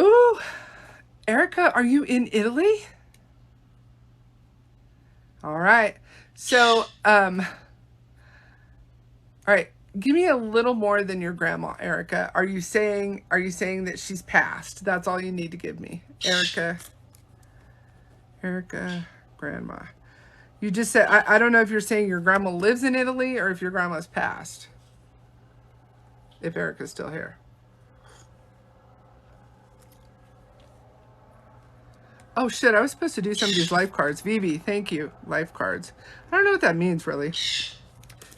Ooh, Erica, are you in Italy? All right. So, all right. Give me a little more than your grandma, Erica. Are you saying that she's passed? That's all you need to give me. Erica, grandma. You just said I don't know if you're saying your grandma lives in Italy or if your grandma's passed. If Erica's still here. Oh shit, I was supposed to do some of these life cards. Vivi, thank you. Life cards. I don't know what that means really.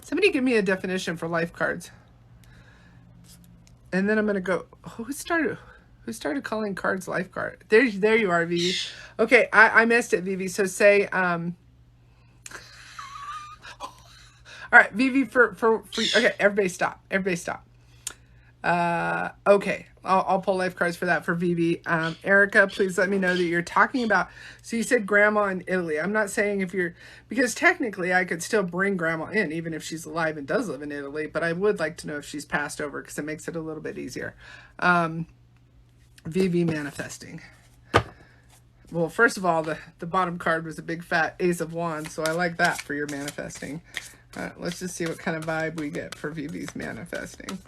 Somebody give me a definition for life cards. And then I'm gonna go. Who started calling cards life card? There you are, Vivi. Okay, I missed it, Vivi. So say all right, Vivi for okay, everybody stop. Everybody stop. Okay, I'll pull life cards for that for Vivi. Erica, please let me know that you're talking about. So you said grandma in Italy. I'm not saying if you're, because technically I could still bring grandma in even if she's alive and does live in Italy, but I would like to know if she's passed over because it makes it a little bit easier. Vivi manifesting. Well, first of all, the bottom card was a big fat Ace of Wands, so I like that for your manifesting. Let's just see what kind of vibe we get for Vivi's manifesting.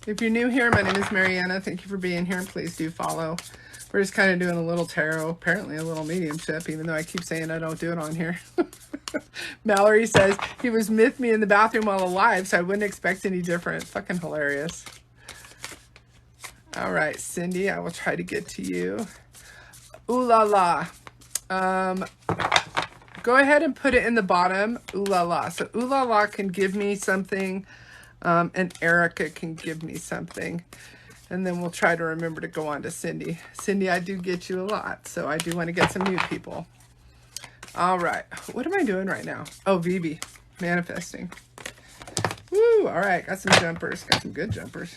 If you're new here, my name is MaryAnna. Thank you for being here. Please do follow. We're just kind of doing a little tarot, apparently a little mediumship, even though I keep saying I don't do it on here. Mallory says, he was with me in the bathroom while alive, so I wouldn't expect any different. Fucking hilarious. All right, Cindy, I will try to get to you. Ooh la la. Go ahead and put it in the bottom. Ooh la la. So ooh la la can give me something. And Erica can give me something. And then we'll try to remember to go on to Cindy. Cindy, I do get you a lot, so I do want to get some new people. All right. What am I doing right now? Oh, Vivi. Manifesting. Woo! All right. Got some jumpers. Got some good jumpers.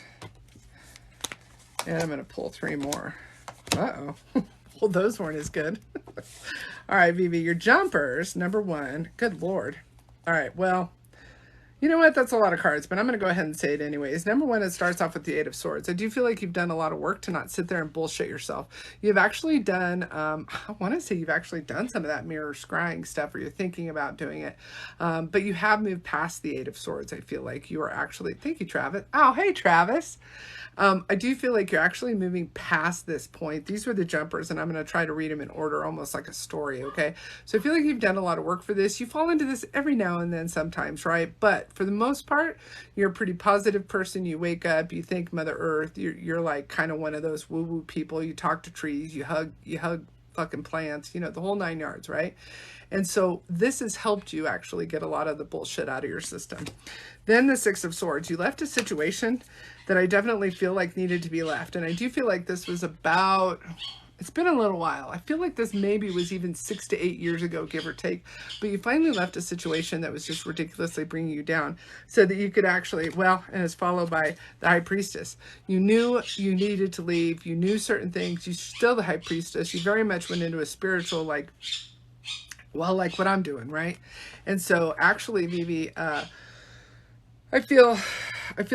And I'm going to pull 3 more. Uh-oh. Well, those weren't as good. All right, Vivi. Your jumpers, number 1. Good Lord. All right. Well, you know what? That's a lot of cards, but I'm going to go ahead and say it anyways. Number 1, it starts off with the 8 of Swords. I do feel like you've done a lot of work to not sit there and bullshit yourself. You've actually done, I want to say you've actually done some of that mirror scrying stuff, or you're thinking about doing it. But you have moved past the 8 of Swords. I feel like you are actually, thank you, Travis. Oh, hey, Travis. I do feel like you're actually moving past this point. These were the jumpers, and I'm going to try to read them in order, almost like a story, okay? So I feel like you've done a lot of work for this. You fall into this every now and then sometimes, right? But for the most part, you're a pretty positive person. You wake up, you thank Mother Earth. You're like kind of one of those woo-woo people. You talk to trees, you hug fucking plants, you know, the whole 9 yards, right? And so this has helped you actually get a lot of the bullshit out of your system. Then the 6 of Swords. You left a situation that I definitely feel like needed to be left. And I do feel like this was about, it's been a little while. I feel like this maybe was even 6 to 8 years ago, give or take. But you finally left a situation that was just ridiculously bringing you down so that you could actually, well, and it's followed by the High Priestess. You knew you needed to leave. You knew certain things. You're still the High Priestess. You very much went into a spiritual, like, well, like what I'm doing, right? And so actually, Vivi, I feel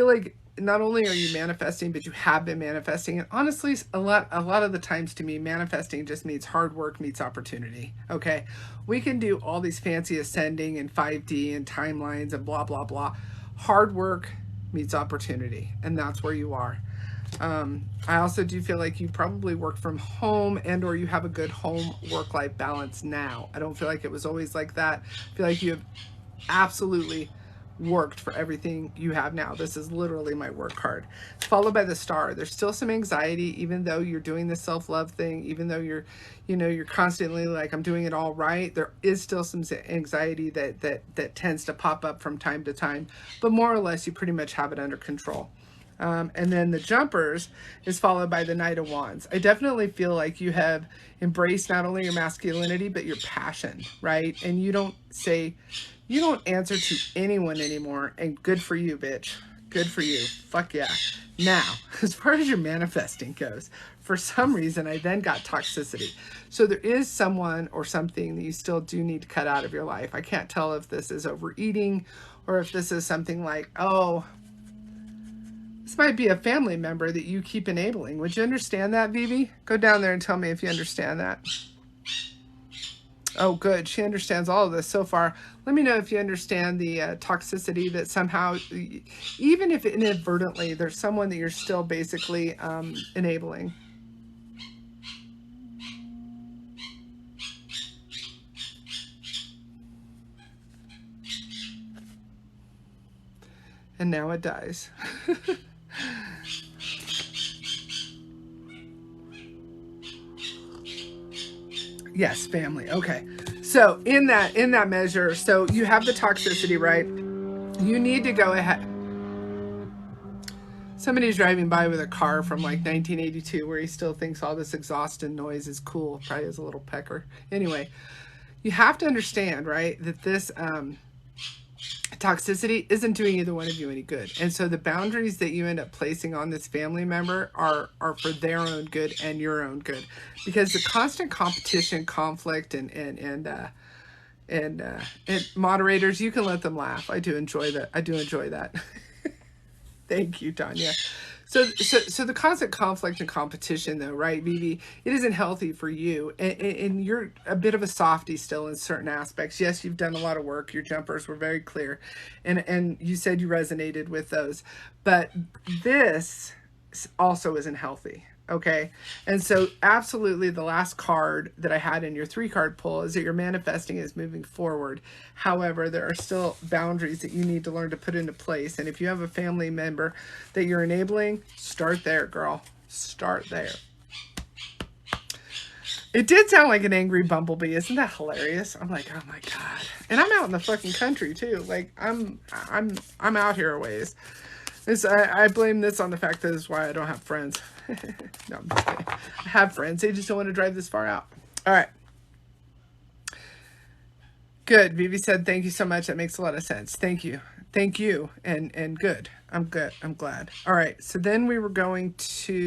like not only are you manifesting, but you have been manifesting. And honestly, a lot of the times to me, manifesting just means hard work meets opportunity. Okay. We can do all these fancy ascending and 5D and timelines and blah, blah, blah. Hard work meets opportunity. And that's where you are. I also do feel like you probably work from home and or you have a good home work-life balance now. I don't feel like it was always like that. I feel like you have absolutely worked for everything you have now. This is literally my work card. Followed by the Star. There's still some anxiety, even though you're doing the self-love thing, even though you're, you know, you're constantly like, I'm doing it all right. There is still some anxiety that tends to pop up from time to time, but more or less you pretty much have it under control. And then the jumpers is followed by the Knight of Wands. I definitely feel like you have embraced not only your masculinity, but your passion, right? And you don't answer to anyone anymore. And good for you, bitch. Good for you. Fuck yeah. Now, as far as your manifesting goes, for some reason, I then got toxicity. So there is someone or something that you still do need to cut out of your life. I can't tell if this is overeating or if this is something like, oh, this might be a family member that you keep enabling. Would you understand that, Vivi? Go down there and tell me if you understand that. Oh, good. She understands all of this so far. Let me know if you understand the toxicity that somehow, even if inadvertently, there's someone that you're still basically enabling. And now it dies. Yes, family. Okay. So in that measure, so you have the toxicity, right? You need to go ahead. Somebody's driving by with a car from like 1982 where he still thinks all this exhaust and noise is cool. Probably is a little pecker. Anyway, you have to understand, right, that this toxicity isn't doing either one of you any good. And so the boundaries that you end up placing on this family member are for their own good and your own good. Because the constant competition, conflict, and moderators, you can let them laugh. I do enjoy that. I do enjoy that. Thank you, Tanya. So the constant conflict and competition, though, right, Vivi? It isn't healthy for you, and you're a bit of a softie still in certain aspects. Yes, you've done a lot of work. Your jumpers were very clear, and you said you resonated with those. But this also isn't healthy. Okay. And so absolutely the last card that I had in your 3-card pull is that your manifesting is moving forward. However, there are still boundaries that you need to learn to put into place. And if you have a family member that you're enabling, start there, girl. Start there. It did sound like an angry bumblebee. Isn't that hilarious? I'm like, oh my God. And I'm out in the fucking country too. Like I'm out here a ways. I blame this on the fact that is why I don't have friends. No, I'm just kidding. I have friends. They just don't want to drive this far out. All right. Good. Vivi said, thank you so much. That makes a lot of sense. Thank you. Thank you. And good. I'm good. I'm glad. All right. So then we were going to